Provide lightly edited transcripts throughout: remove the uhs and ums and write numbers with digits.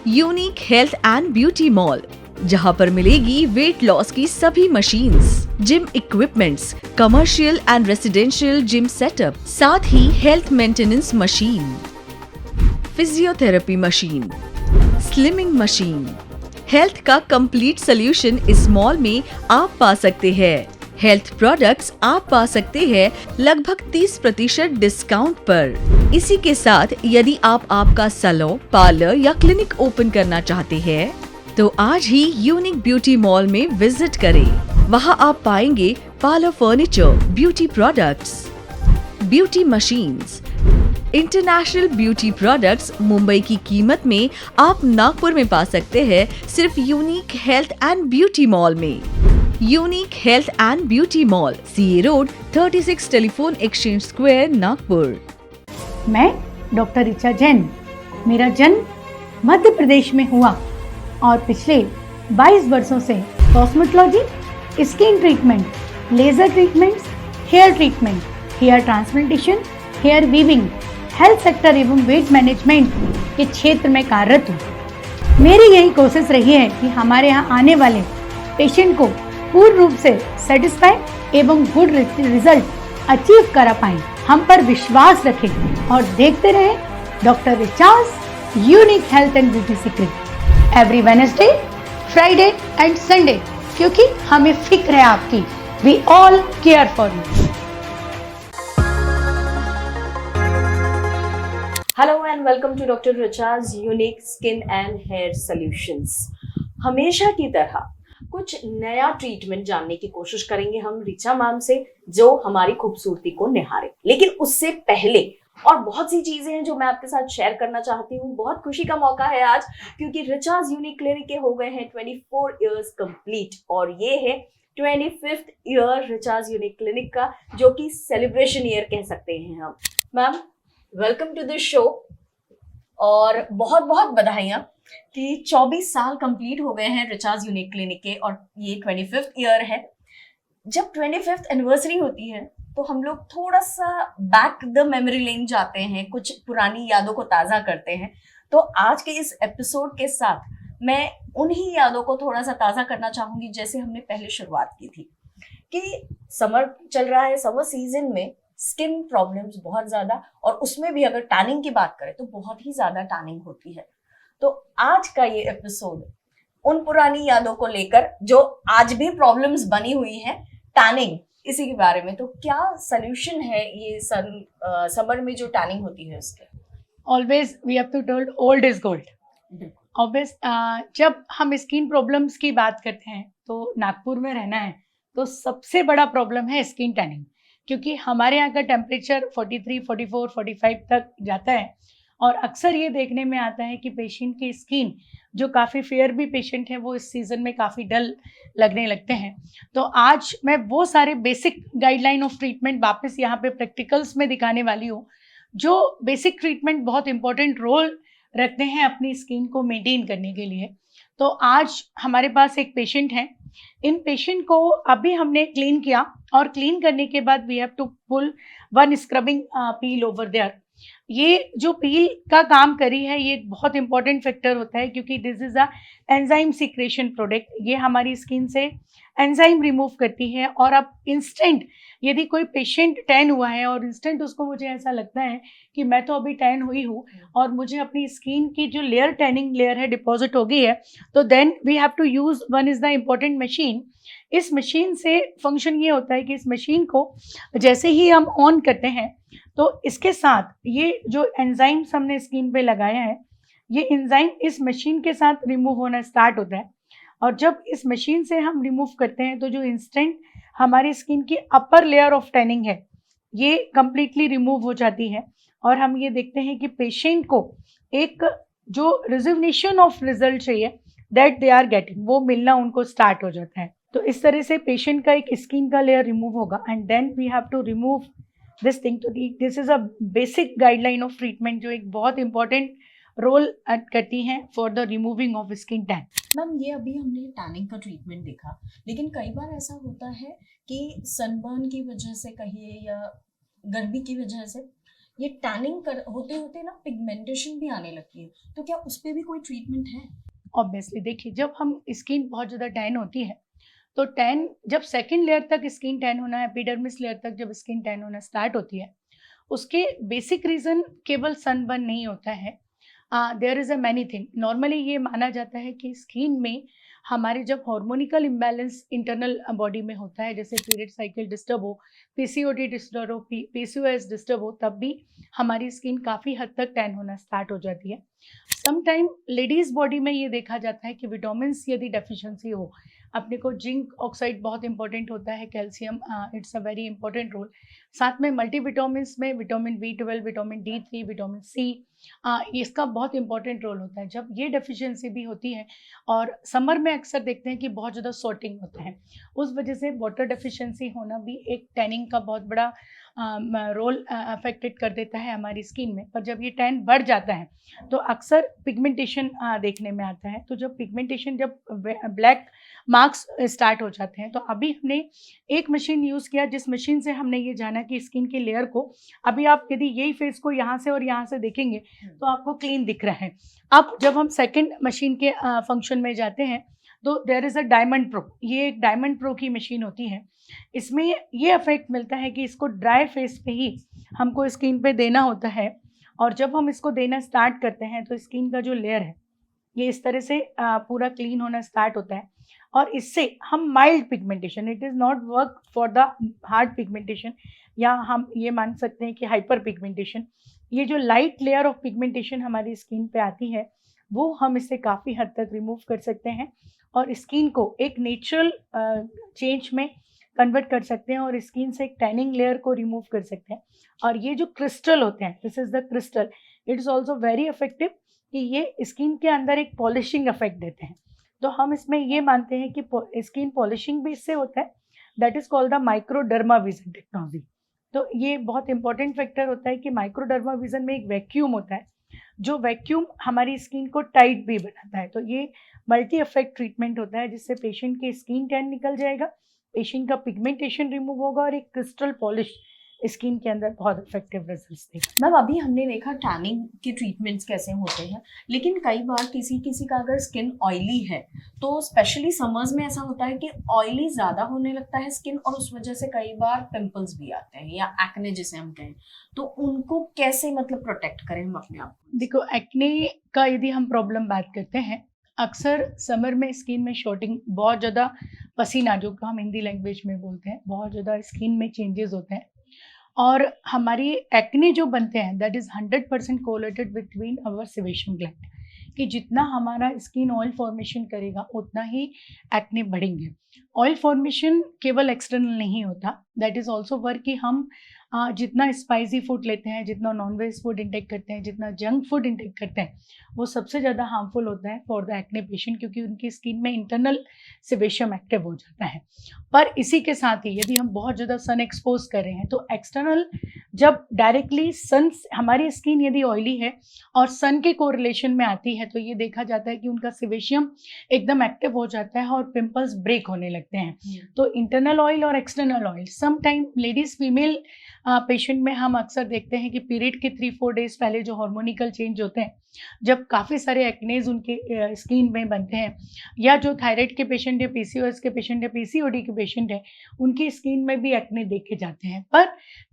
Unique health and beauty mall, जहां पर मिलेगी वेट लॉस की सभी machines, gym equipments, commercial and residential gym setup, साथ ही health maintenance machine, physiotherapy machine, slimming machine, health का कंप्लीट सोल्यूशन इस मॉल में आप पा सकते हैं। हेल्थ प्रोडक्ट्स आप पा सकते हैं लगभग 30% डिस्काउंट पर। इसी के साथ यदि आप आपका सैलून, पार्लर या क्लिनिक ओपन करना चाहते हैं तो आज ही यूनिक ब्यूटी मॉल में विजिट करें। वहां आप पाएंगे parlour furniture, beauty products, beauty machines, international beauty products Mumbai की कीमत में आप नागपुर में पा सकते हैं सिर्फ unique health and beauty mall में। Unique health and beauty mall, CA road, 36 telephone exchange square, Nagpur. मैं डॉक्टर ऋचा जैन। मेरा जन्म मध्य प्रदेश में हुआ और पिछले 22 वर्षों से cosmetology, skin treatment, laser treatments, hair treatment, hair transplantation, hair weaving, health sector एवं वेट मैनेजमेंट के क्षेत्र में कार्यरत हूँ। मेरी यही कोशिश रही है कि हमारे यहाँ आने वाले पेशेंट को पूर्ण रूप से सेटिस्फाई एवं गुड रिजल्ट अचीव करा पाएं। हम पर विश्वास रखें और देखते रहें doctor Richa's unique health and beauty secret every Wednesday, Friday and Sunday, क्योंकि हमें फिक्र है आपकी। We all care for you. Hello and welcome to doctor Richa's unique skin and hair solutions. हमेशा की तरह कुछ नया ट्रीटमेंट जानने की कोशिश करेंगे हम ऋचा मैम से, जो हमारी खूबसूरती को निहारे। लेकिन उससे पहले और बहुत सी चीजें हैं जो मैं आपके साथ शेयर करना चाहती हूँ। बहुत खुशी का मौका है आज, क्योंकि रिचाज यूनिक क्लिनिक के हो गए हैं 24 इयर्स कंप्लीट और ये है 25th ईयर रिचाज यूनिक क्लिनिक का, जो कि सेलिब्रेशन ईयर कह सकते हैं हम। Ma'am, welcome to this show और बहुत बहुत बधाइयाँ कि 24 साल कंप्लीट हो गए हैं रिचाज यूनिक क्लिनिक के और ये 25th ईयर है। जब 25th एनिवर्सरी होती है तो हम लोग थोड़ा सा बैक द मेमोरी लेन जाते हैं, कुछ पुरानी यादों को ताज़ा करते हैं। तो आज के इस एपिसोड के साथ मैं उन्हीं यादों को थोड़ा सा ताज़ा करना चाहूँगी, जैसे हमने पहले शुरुआत की थी कि समर चल रहा है। समर सीजन में स्किन प्रॉब्लम्स बहुत ज्यादा, और उसमें भी अगर टैनिंग की बात करें तो बहुत ही ज्यादा टैनिंग होती है। तो आज का ये एपिसोड उन पुरानी यादों को लेकर जो आज भी प्रॉब्लम्स बनी हुई है, टैनिंग, इसी के बारे में। तो क्या सोल्यूशन है ये समर में जो टैनिंग होती है उसके? Always we have to told old is gold. Obvious, जब हम स्किन प्रॉब्लम्स की बात करते हैं तो नागपुर में रहना है तो सबसे बड़ा प्रॉब्लम है स्किन टैनिंग, क्योंकि हमारे यहाँ का टेम्परेचर 43, 44, 45 तक जाता है और अक्सर ये देखने में आता है कि पेशेंट की स्किन, जो काफ़ी फेयर भी पेशेंट है, वो इस सीज़न में काफ़ी डल लगने लगते हैं। तो आज मैं वो सारे बेसिक गाइडलाइन ऑफ ट्रीटमेंट वापस यहाँ पे प्रैक्टिकल्स में दिखाने वाली हूँ, जो बेसिक ट्रीटमेंट बहुत इंपॉर्टेंट रोल रखते हैं अपनी स्किन को मेंटेन करने के लिए। तो आज हमारे पास एक पेशेंट है। इन पेशेंट को अभी हमने क्लीन किया और क्लीन करने के बाद we have to pull one scrubbing peel over there. ये जो पील का काम करी है, ये बहुत इंपॉर्टेंट फैक्टर होता है, क्योंकि this is a enzyme secretion product. ये हमारी स्किन से एंजाइम रिमूव करती है और अब इंस्टेंट, यदि कोई पेशेंट टैन हुआ है और इंस्टेंट उसको, मुझे ऐसा लगता है कि मैं तो अभी टैन हुई हूँ और मुझे अपनी स्किन की जो लेयर, टैनिंग लेयर है, डिपॉजिट हो गई है, तो then we have to use one is the important machine. इस मशीन से फंक्शन ये होता है कि इस मशीन को जैसे ही हम ऑन करते हैं तो इसके साथ ये जो एंजाइम्स हमने स्किन पे लगाया है, ये एंजाइम इस मशीन के साथ रिमूव होना स्टार्ट होता है। और जब इस मशीन से हम रिमूव करते हैं तो जो इंस्टेंट हमारी स्किन की अपर लेयर ऑफ टैनिंग है, ये कंप्लीटली रिमूव हो जाती है और हम ये देखते हैं कि पेशेंट को एक जो रिजर्वेशन ऑफ रिजल्ट चाहिए, दैट दे आर गेटिंग, वो मिलना उनको स्टार्ट हो जाता है। तो इस तरह से पेशेंट का एक स्किन का लेयर रिमूव होगा and then we have to remove this thing. तो this is a basic guideline of treatment, जो एक बहुत इंपॉर्टेंट रोल करती हैं for the removing of skin tan. Ma'am, ये अभी हमने टैनिंग का ट्रीटमेंट देखा, लेकिन कई बार ऐसा होता है कि सनबर्न की वजह से कहिए या गर्मी की वजह से ये टैनिंग कर होते होते ना पिगमेंटेशन भी आने लगती है, तो क्या उस पे भी कोई ट्रीटमेंट है? ऑब्वियसली देखिए, जब हम स्किन बहुत ज़्यादा टैन होती है, तो टैन जब सेकंड लेयर तक स्किन टैन होना, एपिडर्मिस लेयर तक जब स्किन टैन होना स्टार्ट होती है, उसके बेसिक रीज़न केवल सनबर्न नहीं होता है। There is a many thing. Normally ये माना जाता है कि स्किन में हमारे जब हार्मोनिकल इम्बैलेंस इंटरनल बॉडी में होता है, जैसे पीरियड साइकिल डिस्टर्ब हो, पीसीओडी डिस्टर्ब हो, पीसीओएस डिस्टर्ब हो, तब भी हमारी स्किन काफ़ी हद तक टैन होना स्टार्ट हो जाती है। समटाइम लेडीज़ बॉडी में ये देखा जाता है कि विटामिन्स यदि डेफिशिएंसी हो, अपने को जिंक ऑक्साइड बहुत इंपॉर्टेंट होता है, calcium it's a very important role. साथ में मल्टीविटामिन्स में विटामिन बी12, विटामिन डी3, विटामिन सी, इसका बहुत इंपॉर्टेंट रोल होता है। जब ये डेफिशिएंसी भी होती है, और समर में अक्सर देखते हैं कि बहुत ज़्यादा स्वेटिंग होता है, उस वजह से वाटर डेफिशिएंसी होना भी एक टैनिंग का बहुत बड़ा रोल अफेक्टेड कर देता है हमारी स्किन में। पर जब ये टैन बढ़ जाता है तो अक्सर पिगमेंटेशन देखने में आता है। तो जब पिगमेंटेशन, जब ब्लैक मार्क्स स्टार्ट हो जाते हैं, तो अभी हमने एक मशीन यूज़ किया, जिस मशीन से हमने ये जाना कि स्किन के लेयर को, अभी आप यदि यही फेस को यहाँ से और यहाँ से देखेंगे तो आपको क्लीन दिख रहा है। अब जब हम सेकंड मशीन के फंक्शन में जाते हैं, तो there is a diamond pro. ये एक डायमंड प्रो की मशीन होती है। इसमें ये इफेक्ट मिलता है कि इसको ड्राई फेस पे ही हमको स्किन पे देना होता है, और जब हम इसको देना स्टार्ट करते हैं तो स्किन का जो लेयर है ये इस तरह से पूरा क्लीन होना स्टार्ट होता है, और इससे हम mild pigmentation, it is not work for the hard pigmentation, या हम ये मान सकते हैं कि हाइपर पिगमेंटेशन, ये जो लाइट लेयर ऑफ पिगमेंटेशन हमारी स्किन पे आती है, वो हम इससे काफ़ी हद तक रिमूव कर सकते हैं, और स्किन को एक नेचुरल चेंज में कन्वर्ट कर सकते हैं, और स्किन से एक टैनिंग लेयर को रिमूव कर सकते हैं। और ये जो क्रिस्टल होते हैं, this is the crystal, it is also very effective, कि ये स्किन के अंदर एक पॉलिशिंग इफेक्ट देते हैं। तो हम इसमें ये मानते हैं कि स्किन पॉलिशिंग भी इससे होता है, that is called the microderma vision technology. तो ये बहुत इंपॉर्टेंट फैक्टर होता है कि माइक्रोडर्मा विजन में एक वैक्यूम होता है, जो वैक्यूम हमारी स्किन को टाइट भी बनाता है। तो ये मल्टी इफेक्ट ट्रीटमेंट होता है, जिससे पेशेंट की स्किन टैन निकल जाएगा, पेशेंट का पिगमेंटेशन रिमूव होगा, और एक क्रिस्टल पॉलिश स्किन के अंदर बहुत इफेक्टिव रिजल्ट्स देगा। मैम अभी हमने देखा टैनिंग के ट्रीटमेंट्स कैसे होते हैं, लेकिन कई बार किसी किसी का अगर स्किन ऑयली है, तो स्पेशली समर्स में ऐसा होता है कि ऑयली ज़्यादा होने लगता है स्किन, और उस वजह से कई बार पिंपल्स भी आते हैं, या एक्ने जिसे हम कहें, तो उनको कैसे मतलब प्रोटेक्ट करें हम अपने आप को? देखो, एक्ने का यदि हम प्रॉब्लम बात करते हैं, अक्सर समर में स्किन में शॉर्टिंग, बहुत ज़्यादा पसीना, जो हम हिंदी लैंग्वेज में बोलते हैं, बहुत ज़्यादा स्किन में चेंजेस होते हैं, और हमारी एक्ने जो बनते हैं, that is 100% correlated between our sebaceous gland, कि जितना हमारा स्किन ऑयल फॉर्मेशन करेगा उतना ही एक्ने बढ़ेंगे। ऑयल फॉर्मेशन केवल एक्सटर्नल नहीं होता, दैट इज़ ऑल्सो वर्क, कि हम जितना स्पाइसी फूड लेते हैं, जितना नॉनवेज फूड इंटेक करते हैं, जितना जंक फूड इंटेक करते हैं, वो सबसे ज़्यादा हार्मफुल होता है फॉर द एक्ने पेशेंट, क्योंकि उनकी स्किन में इंटरनल सेबेशियम एक्टिव हो जाता है। पर इसी के साथ ही यदि हम बहुत ज़्यादा सन एक्सपोज कर रहे हैं, तो एक्सटर्नल, जब डायरेक्टली सन, हमारी स्किन यदि ऑयली है और सन के कोरिलेशन में आती है, तो ये देखा जाता है कि उनका सेबेशियम एकदम एक्टिव हो जाता है और पिंपल्स ब्रेक होने लगते हैं। तो इंटरनल ऑयल और external oil, some time ladies female patient में हम अक्सर देखते हैं कि पीरियड के 3-4 डेज पहले जो हार्मोनिकल चेंज होते हैं, जब काफ़ी सारे एक्नेज उनके स्किन में बनते हैं, या जो थायराइड के पेशेंट है, पीसीओएस के पेशेंट है, पीसीओडी के पेशेंट है, उनकी स्किन में भी एक्ने देखे जाते हैं। पर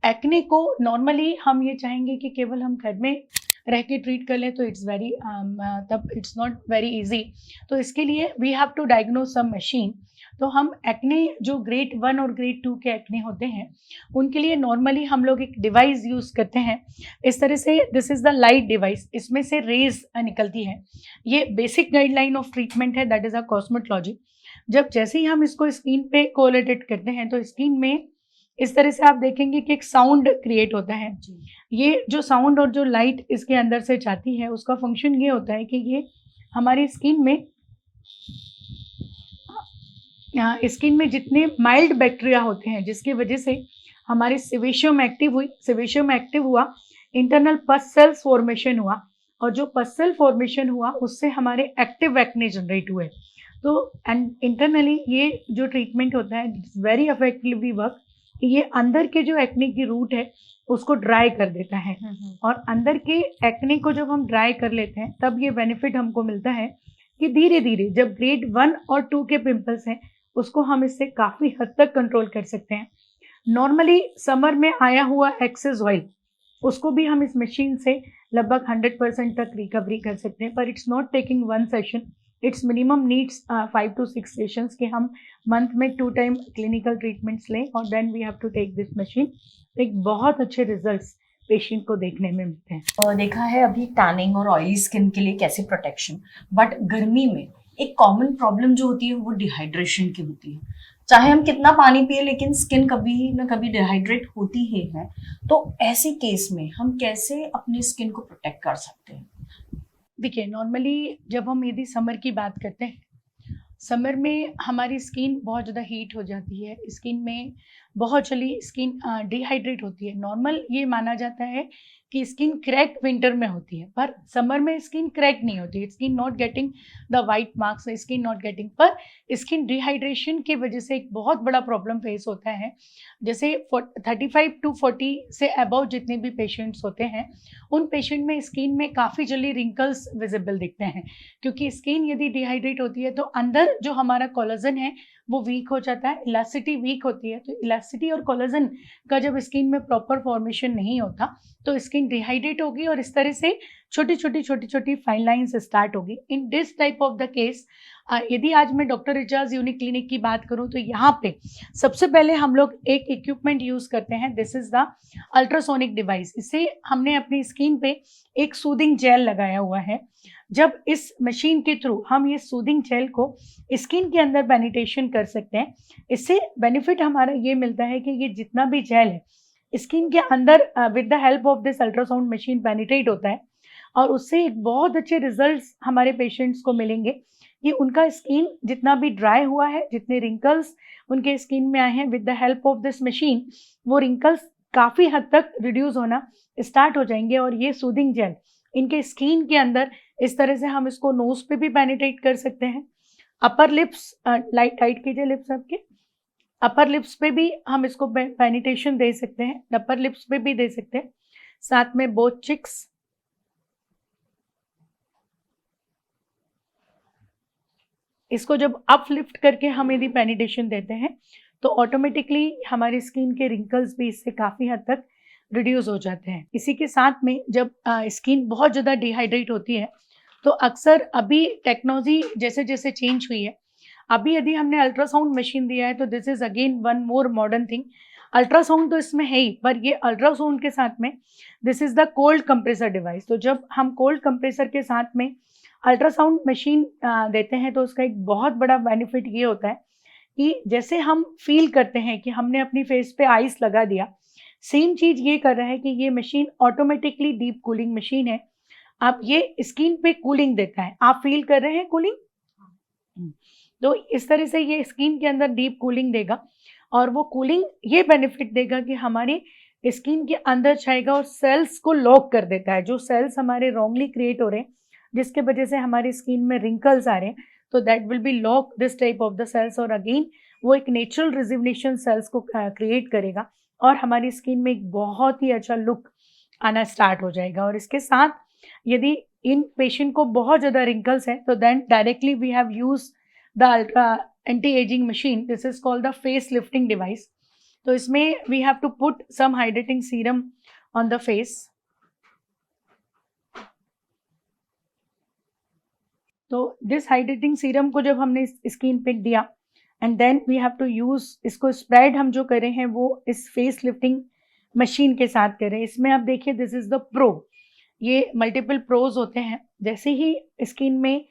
एक्ने को नॉर्मली हम ये चाहेंगे कि केवल हम घर में रह के ट्रीट कर लें, तो इट्स वेरी तब इट्स नॉट वेरी इजी। तो इसके लिए we have to diagnose some machine. तो हम एक्ने, जो ग्रेड 1 और ग्रेड 2 के एक्ने होते हैं, उनके लिए नॉर्मली हम लोग एक डिवाइस यूज़ करते हैं इस तरह से, this is the light device, इसमें से रेज निकलती है। ये बेसिक गाइडलाइन ऑफ ट्रीटमेंट है, दैट इज़ अ कॉस्मेटोलॉजी। जब जैसे ही हम इसको स्किन पे कोरिलेटेड करते हैं, तो स्किन में इस तरह से आप देखेंगे कि एक साउंड क्रिएट होता है। ये जो साउंड और जो लाइट इसके अंदर से जाती है, उसका फंक्शन ये होता है कि ये हमारी स्किन में जितने माइल्ड बैक्टीरिया होते हैं, जिसकी वजह से हमारी सेबेशियम एक्टिव हुआ, इंटरनल पस सेल्स फॉर्मेशन हुआ, और जो पस सेल फॉर्मेशन हुआ उससे हमारे एक्टिव एक्ने जनरेट हुए। तो एंड इंटरनली ये जो ट्रीटमेंट होता है, इट्स वेरी इफेक्टिवली वर्क, ये अंदर के जो एक्ने की रूट है उसको ड्राई कर देता है, और अंदर के एक्ने को जब हम ड्राई कर लेते हैं तब ये बेनिफिट हमको मिलता है कि धीरे धीरे जब ग्रेड 1 और 2 के पिंपल्स हैं उसको हम इससे काफ़ी हद तक कंट्रोल कर सकते हैं। नॉर्मली समर में आया हुआ एक्सेस ऑयल उसको भी हम इस मशीन से लगभग 100% तक रिकवरी कर सकते हैं, पर it's not taking one session, it's minimum needs 5 to 6 sessions कि हम मंथ में 2 टाइम क्लिनिकल ट्रीटमेंट्स लें और then we have to take this machine. एक बहुत अच्छे रिजल्ट्स पेशेंट को देखने में मिलते हैं। और देखा है अभी टैनिंग और ऑयली स्किन के लिए कैसे प्रोटेक्शन, बट गर्मी में एक कॉमन प्रॉब्लम जो होती है वो डिहाइड्रेशन की होती है। चाहे हम कितना पानी पिए लेकिन स्किन कभी ना कभी डिहाइड्रेट होती ही है। तो ऐसे केस में हम कैसे अपनी स्किन को प्रोटेक्ट कर सकते हैं? देखिए, नॉर्मली जब हम यदि समर की बात करते हैं, समर में हमारी स्किन बहुत ज़्यादा हीट हो जाती है, स्किन में बहुत जल्दी स्किन डिहाइड्रेट होती है। नॉर्मल ये माना जाता है कि स्किन क्रैक विंटर में होती है, पर समर में स्किन क्रैक नहीं होती, skin not getting the white marks, skin not getting, पर स्किन डिहाइड्रेशन की वजह से एक बहुत बड़ा प्रॉब्लम फेस होता है। जैसे 35 to 40 से अबव जितने भी पेशेंट्स होते हैं उन पेशेंट में स्किन में काफ़ी जल्दी रिंकल्स विजिबल दिखते हैं, क्योंकि स्किन यदि डिहाइड्रेट होती है तो अंदर जो हमारा कोलेजन है वो वीक हो जाता है, इलास्टिसिटी वीक होती है। तो इलास्टिसिटी और कोलेजन का जब स्किन में प्रॉपर फॉर्मेशन नहीं होता तो स्किन डिहाइड्रेट होगी और इस तरह से छोटी छोटी फाइन लाइन्स स्टार्ट होगी। In this type of the case यदि आज मैं डॉक्टर रिचाज यूनिक क्लिनिक की बात करूं तो यहाँ पे सबसे पहले हम लोग एक इक्विपमेंट यूज़ करते हैं, this is the ultrasonic device. इससे हमने अपनी स्किन पे एक सूदिंग जेल लगाया हुआ है। जब इस मशीन के थ्रू हम ये सूदिंग जेल को स्किन के अंदर पेनिट्रेशन कर सकते हैं, इससे बेनिफिट हमारा ये मिलता है कि ये जितना भी जेल है स्किन के अंदर with the help of this ultrasound machine penetrate होता है, और उससे एक बहुत अच्छे रिजल्ट्स हमारे पेशेंट्स को मिलेंगे कि उनका स्किन जितना भी ड्राई हुआ है, जितने रिंकल्स उनके स्किन में आए हैं, with the help of this machine वो रिंकल्स काफ़ी हद तक रिड्यूस होना स्टार्ट हो जाएंगे। और ये सूदिंग जेल इनके स्किन के अंदर इस तरह से हम इसको नोज पे भी पेनिट्रेट कर सकते हैं, अपर लिप्स टाइट कीजिए लिप्स आपके, अपर लिप्स पे भी हम इसको पेनिट्रेशन दे सकते हैं, अपर लिप्स पे भी दे सकते हैं, साथ में बोथ चिक्स। इसको जब अपलिफ्ट करके हम यदि पेनिट्रेशन देते हैं तो ऑटोमेटिकली हमारी स्किन के रिंकल्स भी इससे काफ़ी हद तक रिड्यूस हो जाते हैं। इसी के साथ में जब स्किन बहुत ज़्यादा डिहाइड्रेट होती है तो अक्सर अभी टेक्नोलॉजी जैसे जैसे चेंज हुई है, अभी यदि हमने अल्ट्रासाउंड मशीन दिया है तो this is again one more modern thing. Ultrasound तो इसमें है ही, पर ये अल्ट्रासाउंड के साथ में this is the cold compressor device. तो जब हम कोल्ड कंप्रेसर के साथ में अल्ट्रासाउंड मशीन देते हैं तो उसका एक बहुत बड़ा बेनिफिट ये होता है कि जैसे हम फील करते हैं कि हमने अपनी फेस पे आइस लगा दिया, सेम चीज़ ये कर रहा है कि ये machine automatically deep cooling machine है। आप ये स्किन पे कूलिंग देता है, आप फील कर रहे हैं कूलिंग, तो इस तरह से ये स्किन के अंदर डीप कूलिंग देगा और वो कूलिंग ये बेनिफिट देगा कि हमारी स्किन के अंदर जाएगा और सेल्स को लॉक कर देता है। जो सेल्स हमारे रॉन्गली क्रिएट हो रहे हैं जिसके वजह से हमारी स्किन में रिंकल्स आ रहे हैं, तो that will be lock this type of the cells, और अगेन वो एक नेचुरल रिजुविनेशन सेल्स को क्रिएट करेगा और हमारी स्किन में एक बहुत ही अच्छा लुक आना स्टार्ट हो जाएगा। और इसके साथ यदि इन पेशेंट को बहुत ज़्यादा रिंकल्स है तो then directly we have use the ultra anti ageing machine, this is called the face lifting device. तो इसमें we have to put some hydrating serum on the face. तो दिस हाइड्रेटिंग सीरम को जब हमने skin पे दिया and then we have to use, इसको spread हम जो कर रहे हैं वो इस फेस लिफ्टिंग मशीन के साथ कर रहे हैं। इसमें आप देखिए दिस इज़ द प्रो, ये मल्टीपल प्रोज होते हैं। जैसे ही स्किन में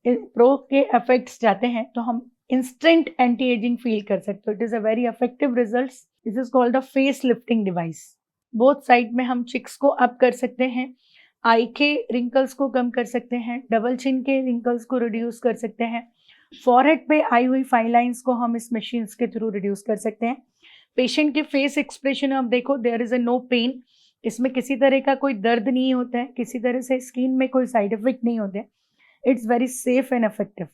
प्रो के इफेक्ट्स जाते हैं तो हम इंस्टेंट एंटी एजिंग फील कर सकते हो। It is a very effective results. This is called the face lifting device. Both side में हम चिक्स को अप कर सकते हैं, आई के रिंकल्स को कम कर सकते हैं, डबल चिन के रिंकल्स को रिड्यूस कर सकते हैं, फॉरहेड पे आई हुई फाइन लाइंस को हम इस मशीन्स के थ्रू रिड्यूस कर सकते हैं। पेशेंट के फेस एक्सप्रेशन आप देखो, there is a no pain, इसमें किसी तरह का कोई दर्द नहीं होता है, किसी तरह से स्किन में कोई साइड इफेक्ट नहीं होते, it's very safe and effective.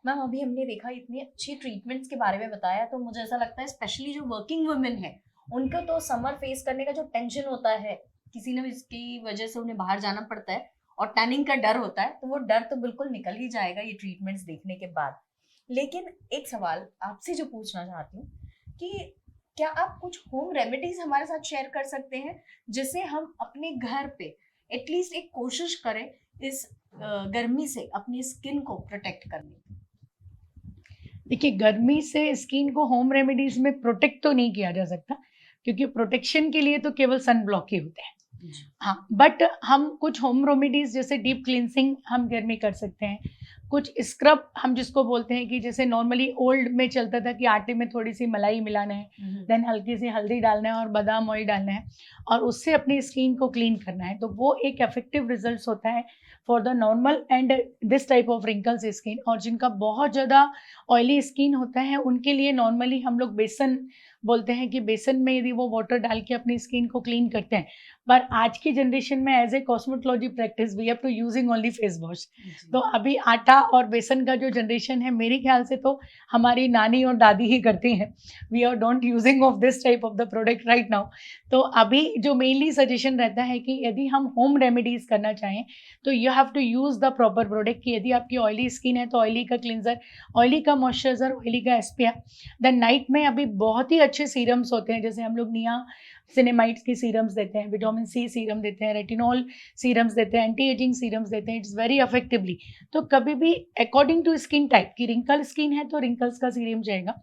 Ma'am अभी हमने देखा इतनी अच्छी ट्रीटमेंट्स के बारे में बताया, तो मुझे ऐसा लगता है स्पेशली जो वर्किंग वुमेन है उनको तो समर फेस करने का जो टेंशन होता है, किसी न इसकी वजह से उन्हें बाहर जाना पड़ता है और टैनिंग का डर होता है, तो वो डर तो बिल्कुल निकल ही जाएगा ये ट्रीटमेंट्स देखने के बाद। लेकिन एक सवाल आपसे जो पूछना चाहती हूँ कि क्या आप कुछ होम रेमेडीज हमारे साथ शेयर कर सकते हैं जिससे हम अपने घर पे एटलीस्ट एक कोशिश करें इस गर्मी से अपनी स्किन को प्रोटेक्ट करने की? देखिए, गर्मी से स्किन को होम रेमेडीज में प्रोटेक्ट तो नहीं किया जा सकता, क्योंकि प्रोटेक्शन के लिए तो केवल सन ब्लॉक ही होते हैं। हाँ, बट हम कुछ होम रेमेडीज जैसे डीप क्लींसिंग हम घर में कर सकते हैं। कुछ स्क्रब हम जिसको बोलते हैं कि जैसे नॉर्मली ओल्ड में चलता था कि आटे में थोड़ी सी मलाई मिलाना है, देन हल्की सी हल्दी डालना है और बादाम ऑयल डालना है और उससे अपनी स्किन को क्लीन करना है, तो वो एक इफेक्टिव रिजल्ट्स होता है for the normal and this type of wrinkles skin. और जिनका बहुत ज़्यादा ऑयली स्किन होता है उनके लिए नॉर्मली हम लोग बेसन बोलते हैं कि बेसन में यदि वो वाटर डाल के अपनी स्किन को क्लीन करते हैं, पर आज की जनरेशन में as a cosmetology practice we have to using only face wash. तो अभी आटा और बेसन का जो जनरेशन है, मेरे ख्याल से तो हमारी नानी और दादी ही करती हैं। We are don't using of this type of the product right now. तो अभी जो मेनली सजेशन रहता है कि यदि हम होम रेमेडीज करना चाहें तो you have to use the proper product. कि यदि आपकी ऑयली स्किन है तो ऑयली का क्लिनजर, ऑयली का मॉइस्चराइजर, ऑयली का एसपीएफ। देन नाइट में अभी बहुत ही अच्छे सीरम्स होते हैं, जैसे हम लोग निया सिनेमाइड्स की सीरम्स देते हैं, विटामिन सी सीरम देते हैं, रेटिनॉल सीरम्स देते हैं, एंटी एजिंग सीरम्स देते हैं, इट्स वेरी इफेक्टिवली। तो कभी भी अकॉर्डिंग टू स्किन टाइप की, रिंकल स्किन है तो रिंकल्स का सीरम जाएगा,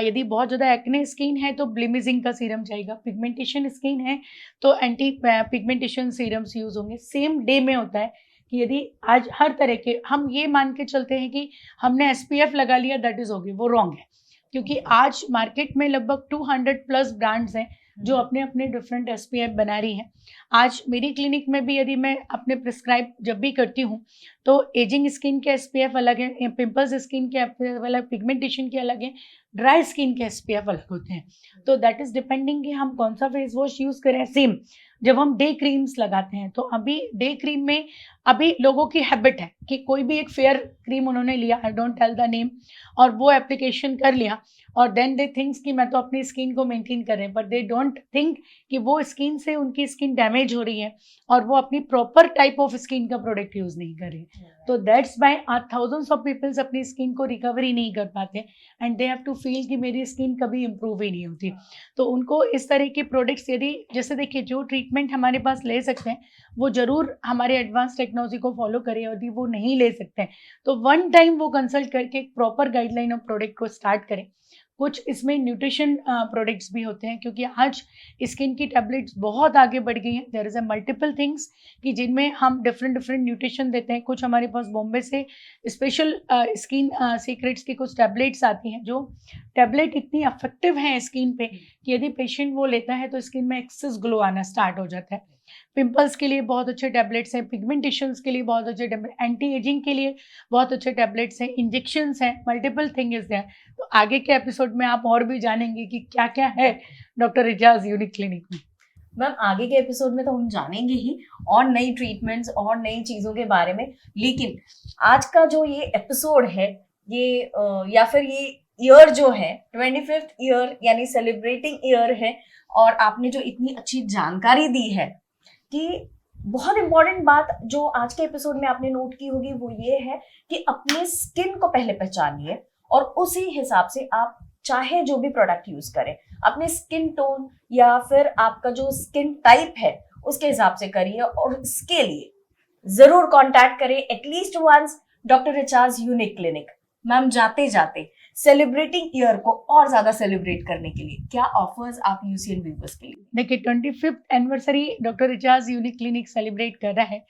यदि बहुत ज़्यादा एक्ने स्किन है तो ब्लिमिजिंग का सीरम जाएगा, पिगमेंटेशन स्किन है तो एंटी पिगमेंटेशन सीरम्स यूज़ होंगे। सेम डे में होता है कि यदि आज हर तरह के हम ये मान के चलते हैं कि हमने एसपीएफ लगा लिया दैट इज़ ओके, वो रॉन्ग है। क्योंकि आज मार्केट में लगभग 200 प्लस ब्रांड्स हैं जो अपने अपने डिफरेंट एसपीएफ बना रही हैं। आज मेरी क्लिनिक में भी यदि मैं अपने प्रिस्क्राइब जब भी करती हूँ तो एजिंग स्किन के एसपीएफ अलग है, पिंपल्स स्किन के एसपीएफ अलग, पिगमेंटेशन के अलग है, ड्राई स्किन के एसपीएफ अलग होते हैं। तो दैट इज डिपेंडिंग कि हम कौन सा फेस वॉश यूज़ करें। सेम जब हम डे क्रीम्स लगाते हैं तो अभी डे क्रीम में अभी लोगों की हैबिट है कि कोई भी एक फेयर क्रीम उन्होंने लिया, I don't tell the name, और वो एप्लीकेशन कर लिया और देन दे थिंक्स कि मैं तो अपनी स्किन को मेंटेन कर रहे हैं, बट दे डोंट थिंक कि वो स्किन से उनकी स्किन डैमेज हो रही है और वो अपनी प्रॉपर टाइप ऑफ स्किन का प्रोडक्ट यूज़ नहीं कर रहे। तो that's by thousands of peoples अपनी स्किन को रिकवरी नहीं कर पाते and they have to feel कि मेरी स्किन कभी इंप्रूव ही नहीं होती। तो उनको इस तरह के प्रोडक्ट्स, यदि जैसे देखिए जो ट्रीटमेंट हमारे पास ले सकते हैं वो ज़रूर हमारे एडवांस टेक्नोलॉजी को फॉलो करें, यदि वो नहीं ले सकते हैं तो वन टाइम वो कंसल्ट करके एक प्रॉपर गाइडलाइन ऑफ प्रोडक्ट को स्टार्ट करें। कुछ इसमें न्यूट्रिशन प्रोडक्ट्स भी होते हैं क्योंकि आज स्किन की टैबलेट्स बहुत आगे बढ़ गई हैं। There is a multiple things कि जिनमें हम डिफरेंट न्यूट्रिशन देते हैं। कुछ हमारे पास बॉम्बे से स्पेशल स्किन सीक्रेट्स की कुछ टैबलेट्स आती हैं, जो टैबलेट इतनी अफेक्टिव हैं स्किन पे कि यदि पेशेंट वो लेता है तो स्किन में एक्सेस ग्लो आना स्टार्ट हो जाता है। पिंपल्स के लिए बहुत अच्छे टैबलेट्स हैं, पिगमेंटेशंस के लिए बहुत अच्छे टैबलेट, एंटी एजिंग के लिए बहुत अच्छे टैबलेट्स हैं, इंजेक्शंस हैं, मल्टीपल थिंग इज देयर। तो आगे के एपिसोड में आप और भी जानेंगे कि क्या क्या है डॉक्टर रिचाज यूनिक क्लिनिक में। मैम आगे के एपिसोड में तो हम जानेंगे ही और नई ट्रीटमेंट्स और नई चीज़ों के बारे में, लेकिन आज का जो ये एपिसोड है ये या फिर ये ईयर जो है 25th ईयर यानी सेलिब्रेटिंग ईयर है, और आपने जो इतनी अच्छी जानकारी दी है कि बहुत इंपॉर्टेंट बात जो आज के एपिसोड में आपने नोट की होगी वो ये है कि अपने स्किन को पहले पहचानिए और उसी हिसाब से आप चाहे जो भी प्रोडक्ट यूज करें अपने स्किन टोन या फिर आपका जो स्किन टाइप है उसके हिसाब से करिए, और इसके लिए जरूर कांटेक्ट करें at least once doctor Richa's unique clinic. Ma'am जाते जाते सेलिब्रेटिंग ईयर को और ज्यादा सेलिब्रेट करने के लिए क्या ऑफर्स आप यूसीएन व्यूअर्स के लिए? देखिए 25th anniversary doctor Richa's unique clinic celebrate कर रहा है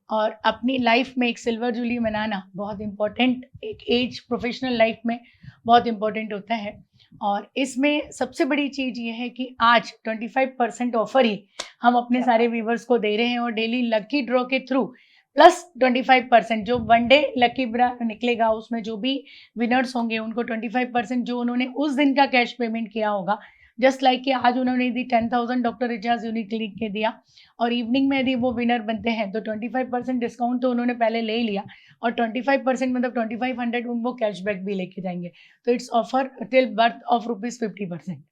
और अपनी लाइफ में एक सिल्वर जुबली मनाना बहुत इम्पोर्टेंट, एक एज प्रोफेशनल लाइफ में बहुत इम्पोर्टेंट होता है। और इसमें सबसे बड़ी चीज़ ये है कि आज 25% ऑफर ही हम अपने सारे व्यूवर्स को दे रहे हैं और डेली लकी ड्रॉ के थ्रू प्लस 25% जो वन डे लकी ड्रॉ निकलेगा उसमें जो भी विनर्स होंगे उनको 25% जो उन्होंने उस दिन का कैश पेमेंट किया होगा जस्ट लाइक कि आज उन्होंने दी 10,000 डॉक्टर रिचार्ज यूनिक क्लिनिक के दिया, और इवनिंग में यदि वो विनर बनते हैं तो 25% डिस्काउंट तो उन्होंने पहले ले ही लिया, और 25% मतलब 2500 उनको कैशबैक भी लेके जाएंगे। तो it's offer till birth of ₹50%।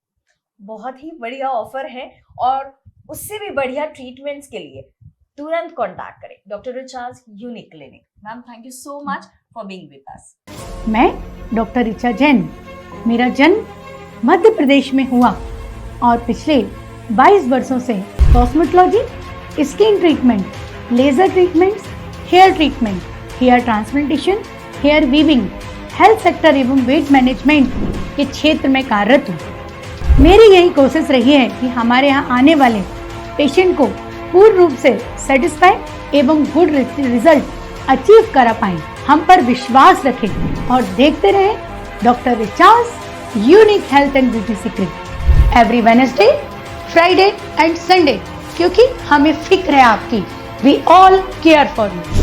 बहुत ही बढ़िया ऑफर है, और उससे भी बढ़िया ट्रीटमेंट्स के लिए तुरंत कांटेक्ट करें doctor Richa's unique clinic. Ma'am, thank you so much for being with us. मैं डॉक्टर ऋचा जैन, मेरा जन्म मध्य प्रदेश में हुआ और पिछले 22 वर्षों से cosmetology, skin treatment, laser treatments, hair treatment, hair transplantation, hair weaving, health sector एवं वेट मैनेजमेंट के क्षेत्र में कार्यरत हूँ। मेरी यही कोशिश रही है कि हमारे यहाँ आने वाले पेशेंट को पूर्ण रूप से सेटिस्फाई एवं गुड रिजल्ट अचीव करा पाएं। हम पर विश्वास रखें और देखते रहें doctor Richa's unique health and beauty secret every Wednesday, Friday and Sunday, क्योंकि हमें फिक्र है आपकी। We all care for you.